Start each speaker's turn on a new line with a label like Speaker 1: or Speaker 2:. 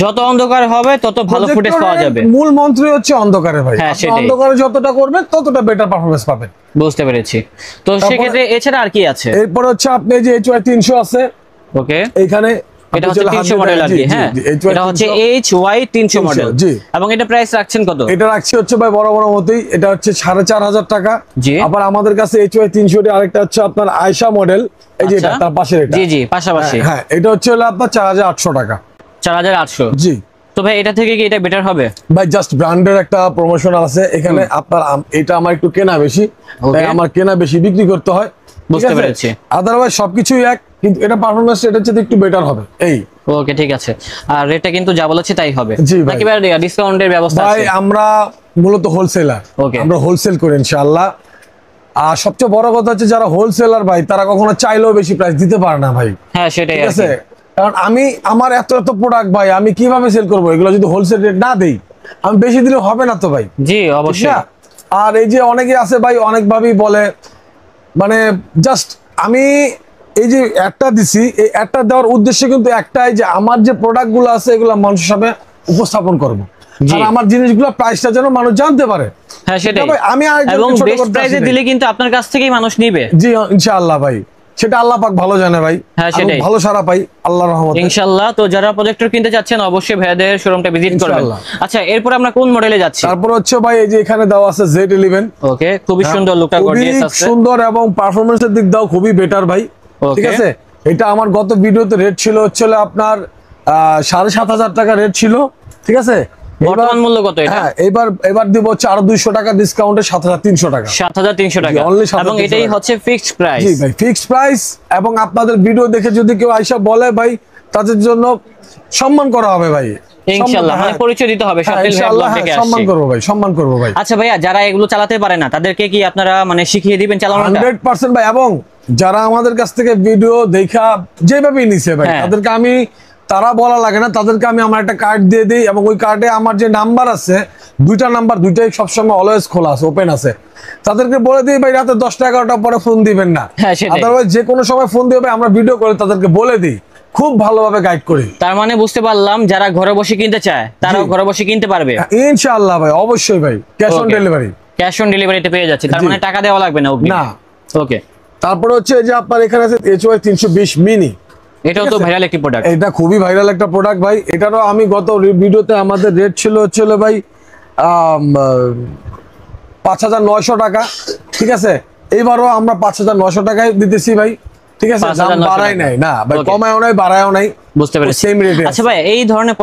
Speaker 1: যত অন্ধকার হবে তত ভালো ফুটেজ পাওয়া যাবে।
Speaker 2: মূল মন্ত্রই হচ্ছে অন্ধকারে ভাই।
Speaker 1: হ্যাঁ,
Speaker 2: অন্ধকারে যতটা করবেন ততটা বেটার পারফরম্যান্স পাবেন।
Speaker 1: বুঝতে পেরেছি। তো সেক্ষেত্রে এছাড়া আর কি আছে?
Speaker 2: এরপর হচ্ছে আপনি যে HY 300 আছে।
Speaker 1: ওকে,
Speaker 2: এইখানে
Speaker 1: এটা হচ্ছে 300 মডেল আর কি। হ্যাঁ, এটা হচ্ছে HY 300 মডেল।
Speaker 2: জি।
Speaker 1: এবং এটা প্রাইস রাখছেন কত?
Speaker 2: এটা রাখছি হচ্ছে ভাই বড় মতোই, এটা হচ্ছে 4500 টাকা।
Speaker 1: জি।
Speaker 2: আবার আমাদের কাছে HY 300 এর আরেকটা হচ্ছে আপনার আয়শা মডেল, এই যে এটা তার পাশে এটা।
Speaker 1: জি জি, পাশাপাশি।
Speaker 2: হ্যাঁ, এটা হচ্ছে হলো আপনার 4800 টাকা।
Speaker 1: 4800।
Speaker 2: জি।
Speaker 1: তো ভাই এটা থেকে কি এটা বেটার হবে?
Speaker 2: ভাই জাস্ট ব্র্যান্ডের একটা প্রমোশন আছে এখানে। আপনার এটা আমার একটু কেনা বেশি, তাই আমার কেনা বেশি বিক্রি করতে হয়।
Speaker 1: বুঝতে পেরেছি।
Speaker 2: আদারওয়াইজ সবকিছুই এক, কিন্তু এটা পারফরম্যান্স এটা হচ্ছে একটু বেটার হবে এই।
Speaker 1: ওকে, ঠিক আছে। আর রেটটা কিন্তু যা বলেছে তাই হবে
Speaker 2: নাকি
Speaker 1: ভাই? ডিসকাউন্টের ব্যবস্থা আছে?
Speaker 2: ভাই আমরা মূলত হোলসেলার, আমরা হোলসেল করি ইনশাআল্লাহ। আর সবচেয়ে বড় কথা হচ্ছে যারা হোলসেলার ভাই তারা কখনো চাইলেও বেশি প্রাইস দিতে পারে না ভাই।
Speaker 1: হ্যাঁ, সেটাই
Speaker 2: ঠিক আছে। কারণ আমার এত প্রোডাক্ট ভাই, আমি কিভাবে সেল করবো এগুলো যদি হোলসেল রেট না দেই? আমি বেশি দিলে হবে না তো ভাই।
Speaker 1: জি, অবশ্যই।
Speaker 2: আর এই যে অনেকে আছে ভাই অনেক ভাবেই বলে, মানে জাস্ট আমি এই যে একটা দিছি, এই একটা দেওয়ার উদ্দেশ্য কিন্তু একটাই, যে আমার যে প্রোডাক্ট গুলো আছে এগুলো মানুষের সামনে উপস্থাপন করবো, আর আমার জিনিসগুলো প্রাইসটা যেন মানুষ জানতে পারে।
Speaker 1: হ্যাঁ, সেটাই।
Speaker 2: আমি
Speaker 1: এবং বেস্ট প্রাইসে দিলে কিন্তু আপনার কাছ থেকেই মানুষ নিবে।
Speaker 2: জি ইনশাআল্লাহ ভাই, সেটা আল্লাহ পাক ভালো জানে ভাই।
Speaker 1: হ্যাঁ, সেটাই।
Speaker 2: ভালো সারা পাই আল্লাহর রহমতে
Speaker 1: ইনশাআল্লাহ। তো যারা প্রজেক্টর কিনতে যাচ্ছেন অবশ্যই ভাইয়াদের শোরুমটা ভিজিট করবেন। আচ্ছা, এরপর আমরা কোন মডেলে যাচ্ছি?
Speaker 2: তারপর হচ্ছে ভাই এই যে এখানে দেওয়া আছে Z11।
Speaker 1: ওকে, খুবই সুন্দর লুকটা গর্জিয়াস আছে,
Speaker 2: সুন্দর এবং পারফরম্যান্সের দিক দাও খুবই বেটার ভাই। ঠিক আছে। এটা আমার গত ভিডিওতে রেট ছিল হচ্ছে আপনার 7500 টাকা রেট ছিল। ঠিক আছে।
Speaker 1: বর্তমান মূল্য কত এটা?
Speaker 2: হ্যাঁ, এবার দিব হচ্ছে আরো 200 টাকা ডিসকাউন্টে 7300 টাকা।
Speaker 1: 7300 টাকা। এবং এটাই হচ্ছে ফিক্সড প্রাইস।
Speaker 2: জি ভাই, ফিক্সড প্রাইস। এবং আপনাদের ভিডিও দেখে যদি কেউ আইসা বলে ভাই, তাদের জন্য সম্মান করা হবে ভাই
Speaker 1: ইনশাআল্লাহ। মানে পরিচয় দিতে হবে সাথে
Speaker 2: ইনশাআল্লাহ। সম্মান করব ভাই, সম্মান করব ভাই।
Speaker 1: আচ্ছা ভাইয়া, যারা এগুলো চালাতে পারে না তাদেরকে কি আপনারা মানে শিখিয়ে দিবেন চালানোটা?
Speaker 2: 100% ভাই। এবং যারা আমাদের কাছ থেকে ভিডিও দেখা যেভাবেই নিছে ভাই, তাদেরকে আমি, তারা বলা লাগে না, তাদেরকে আমি আমার একটা কার্ড দিয়ে দিই, এবং ওই কার্ডে আমার যে নাম্বার আছে, দুইটা নাম্বার, দুইটাই সবসময় অলওয়েজ খোলা আছে, ওপেন আছে। তাদেরকে বলে দিই ভাই রাতে 10টা 11টা পরে ফোন দিবেন না। আদারওয়াইজ যে কোনো সময় ফোন দিবে, আমরা ভিডিও করে তাদেরকে বলে দিই, খুব ভালোভাবে গাইড করি।
Speaker 1: তার মানে বুঝতে পারলাম যারা ঘরে বসে কিনতে চায় তারাও ঘরে বসে কিনতে পারবে
Speaker 2: ইনশাআল্লাহ ভাই। অবশ্যই ভাই, cash on delivery.
Speaker 1: Cash on ডেলিভারিতে পেয়ে যাচ্ছে, তার মানে টাকা দেওয়া লাগবে না
Speaker 2: না।
Speaker 1: ওকে।
Speaker 2: তারপর হচ্ছে যে আপনার এখানে আছে HY 320 মিনি।
Speaker 1: এটাও তো ভাইরাল একটি প্রোডাক্ট।
Speaker 2: এটা খুবই ভাইরাল একটা প্রোডাক্ট ভাই। এটারও আমি গত ভিডিওতে আমাদের রেট ছিল হচ্ছে ভাই 5900 টাকা। ঠিক আছে। এইবারও আমরা 5900 টাকায় দিতেছি ভাই। ঠিক আছে, দাম বাড়াই নাই, না ভাই, কমায়ও নাই বাড়ায়ও নাই,
Speaker 1: বুঝতে পেরেছি।
Speaker 2: সেম রেটে।
Speaker 1: আচ্ছা ভাই, এই ধরনের